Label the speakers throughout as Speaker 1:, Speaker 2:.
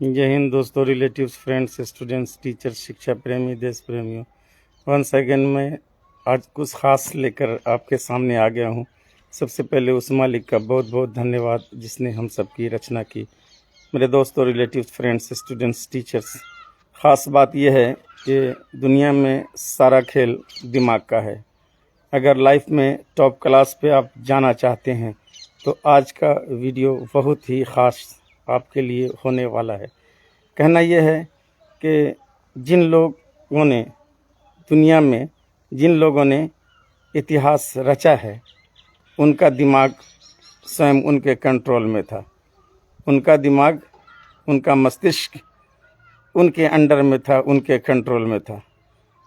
Speaker 1: जय हिंद दोस्तों, relatives, friends, students, teachers, शिक्षा प्रेमी, देश प्रेमियों। वंस अगेन मैं आज कुछ खास लेकर आपके सामने आ गया हूँ। सबसे पहले उस मालिक का बहुत बहुत धन्यवाद जिसने हम सबकी रचना की। मेरे दोस्तों, रिलेटिव्स, फ्रेंड्स, स्टूडेंट्स, टीचर्स, ख़ास बात यह है कि दुनिया में सारा खेल दिमाग का है। अगर लाइफ में टॉप क्लास पे आप जाना चाहते हैं तो आज का वीडियो बहुत ही ख़ास आपके लिए होने वाला है। कहना यह है कि जिन लोगों ने दुनिया में जिन लोगों ने इतिहास रचा है उनका दिमाग स्वयं उनके कंट्रोल में था। उनका दिमाग, उनका मस्तिष्क उनके अंडर में था, उनके कंट्रोल में था।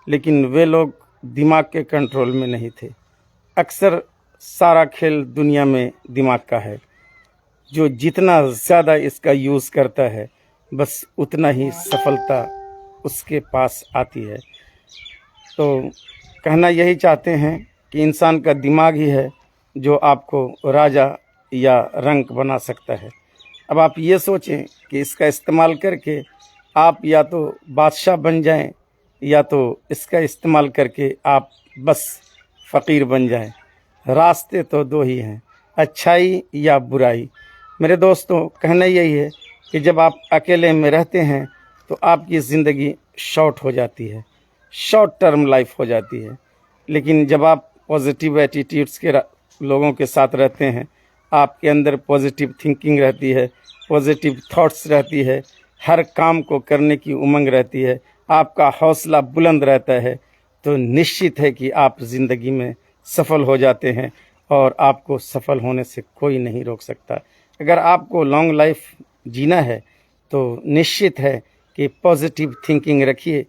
Speaker 1: लेकिन वे लोग दिमाग के कंट्रोल में नहीं थे। अक्सर सारा खेल दुनिया में दिमाग का है। जो जितना ज़्यादा इसका यूज़ करता है बस उतना ही सफलता उसके पास आती है। तो कहना यही चाहते हैं कि इंसान का दिमाग ही है जो आपको राजा या रंक बना सकता है। अब आप ये सोचें कि इसका इस्तेमाल करके आप या तो बादशाह बन जाएं या तो इसका इस्तेमाल करके आप बस फ़कीर बन जाएं। रास्ते तो दो ही हैं, अच्छाई या बुराई। मेरे दोस्तों, कहना यही है कि जब आप अकेले में रहते हैं तो आपकी ज़िंदगी शॉर्ट हो जाती है, शॉर्ट टर्म लाइफ हो जाती है। लेकिन जब आप पॉजिटिव एटीट्यूड्स के लोगों के साथ रहते हैं, आपके अंदर पॉजिटिव थिंकिंग रहती है, पॉजिटिव थॉट्स रहती है, हर काम को करने की उमंग रहती है, आपका हौसला बुलंद रहता है, तो निश्चित है कि आप ज़िंदगी में सफल हो जाते हैं और आपको सफल होने से कोई नहीं रोक सकता। अगर आपको लॉन्ग लाइफ जीना है तो निश्चित है कि पॉजिटिव थिंकिंग रखिए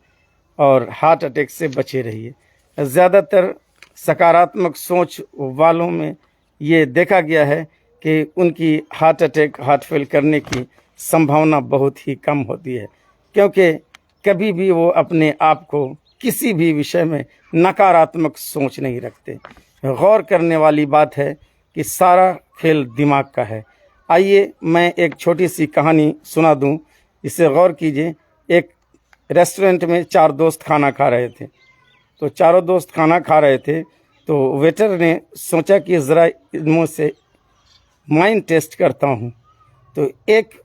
Speaker 1: और हार्ट अटैक से बचे रहिए। ज़्यादातर सकारात्मक सोच वालों में ये देखा गया है कि उनकी हार्ट अटैक, हार्ट फेल करने की संभावना बहुत ही कम होती है, क्योंकि कभी भी वो अपने आप को किसी भी विषय में नकारात्मक सोच नहीं रखते। गौर करने वाली बात है कि सारा खेल दिमाग का है। आइए मैं एक छोटी सी कहानी सुना दूं, इसे गौर कीजिए। एक रेस्टोरेंट में चार दोस्त खाना खा रहे थे। तो चारों दोस्त खाना खा रहे थे तो वेटर ने सोचा कि ज़रा इनमें से माइंड टेस्ट करता हूं। तो एक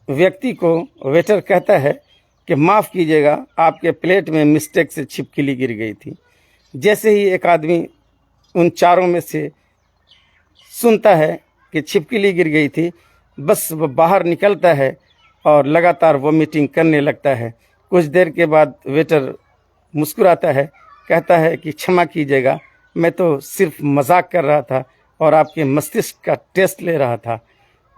Speaker 1: व्यक्ति को वेटर कहता है कि माफ़ कीजिएगा, आपके प्लेट में मिस्टेक से छिपकली गिर गई थी। जैसे ही एक आदमी उन चारों में से सुनता है कि छिपकली गिर गई थी, बस वह बाहर निकलता है और लगातार वॉमिटिंग करने लगता है। कुछ देर के बाद वेटर मुस्कुराता है, कहता है कि क्षमा कीजिएगा, मैं तो सिर्फ मजाक कर रहा था और आपके मस्तिष्क का टेस्ट ले रहा था।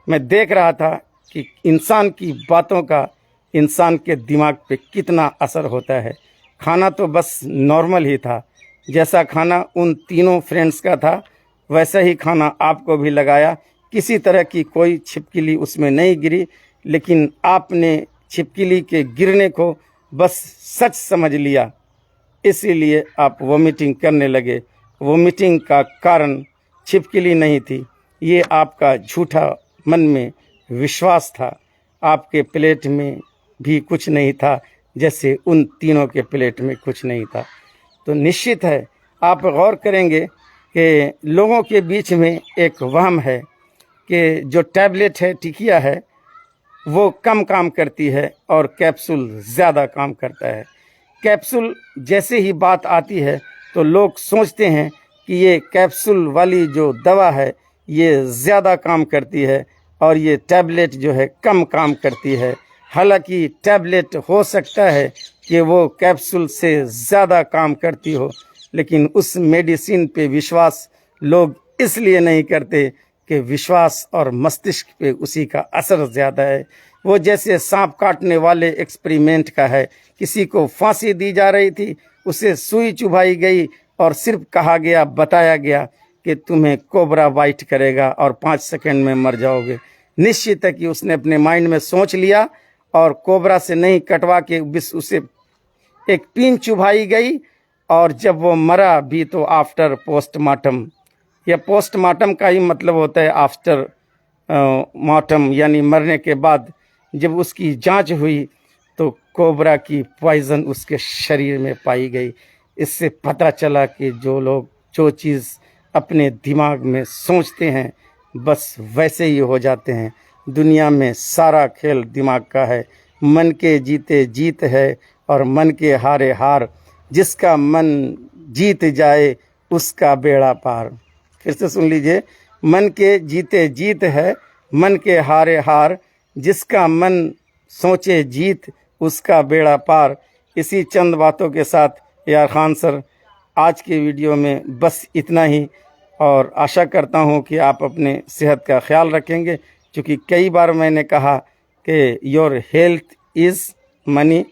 Speaker 1: मैं देख रहा था कि इंसान की बातों का इंसान के दिमाग पे कितना असर होता है। खाना तो बस नॉर्मल ही था, जैसा खाना उन तीनों फ्रेंड्स का था वैसा ही खाना आपको भी लगाया। किसी तरह की कोई छिपकली उसमें नहीं गिरी, लेकिन आपने छिपकली के गिरने को बस सच समझ लिया, इसीलिए आप वॉमिटिंग करने लगे। वॉमिटिंग का कारण छिपकली नहीं थी, ये आपका झूठा मन में विश्वास था। आपके प्लेट में भी कुछ नहीं था, जैसे उन तीनों के प्लेट में कुछ नहीं था। तो निश्चित है आप गौर करेंगे कि लोगों के बीच में एक वहम है कि जो टैबलेट है, टिकिया है, वो कम काम करती है और कैप्सूल ज़्यादा काम करता है। कैप्सूल जैसे ही बात आती है तो लोग सोचते हैं कि ये कैप्सूल वाली जो दवा है ये ज़्यादा काम करती है और ये टैबलेट जो है कम काम करती है। हालांकि टैबलेट हो सकता है कि वो कैप्सूल से ज़्यादा काम करती हो, लेकिन उस मेडिसिन पे विश्वास लोग इसलिए नहीं करते कि विश्वास और मस्तिष्क पे उसी का असर ज़्यादा है। वो जैसे सांप काटने वाले एक्सपेरिमेंट का है। किसी को फांसी दी जा रही थी, उसे सुई चुभाई गई और सिर्फ कहा गया, बताया गया कि तुम्हें कोबरा बाइट करेगा और 5 सेकंड में मर जाओगे। निश्चित है कि उसने अपने माइंड में सोच लिया और कोबरा से नहीं कटवा के उसे एक पिन चुभाई गई और जब वो मरा भी तो आफ्टर पोस्टमार्टम, या पोस्टमार्टम का ही मतलब होता है आफ्टर मार्टम, यानी मरने के बाद जब उसकी जांच हुई तो कोबरा की पॉइजन उसके शरीर में पाई गई। इससे पता चला कि जो लोग जो चीज़ अपने दिमाग में सोचते हैं बस वैसे ही हो जाते हैं। दुनिया में सारा खेल दिमाग का है। मन के जीते जीत है और मन के हारे हार। जिसका मन जीत जाए उसका बेड़ा पार। फिर से सुन लीजिए, मन के जीते जीत है, मन के हारे हार। जिसका मन सोचे जीत उसका बेड़ा पार। इसी चंद बातों के साथ यार खान सर आज के वीडियो में बस इतना ही, और आशा करता हूं कि आप अपने सेहत का ख्याल रखेंगे, क्योंकि कई बार मैंने कहा कि your health is money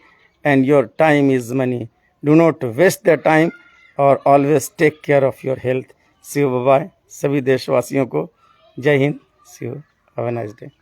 Speaker 1: and your time is money. Do not waste the time और always take care of your health. See you, bye. सभी देशवासियों को जय हिंद। See you, have a nice day.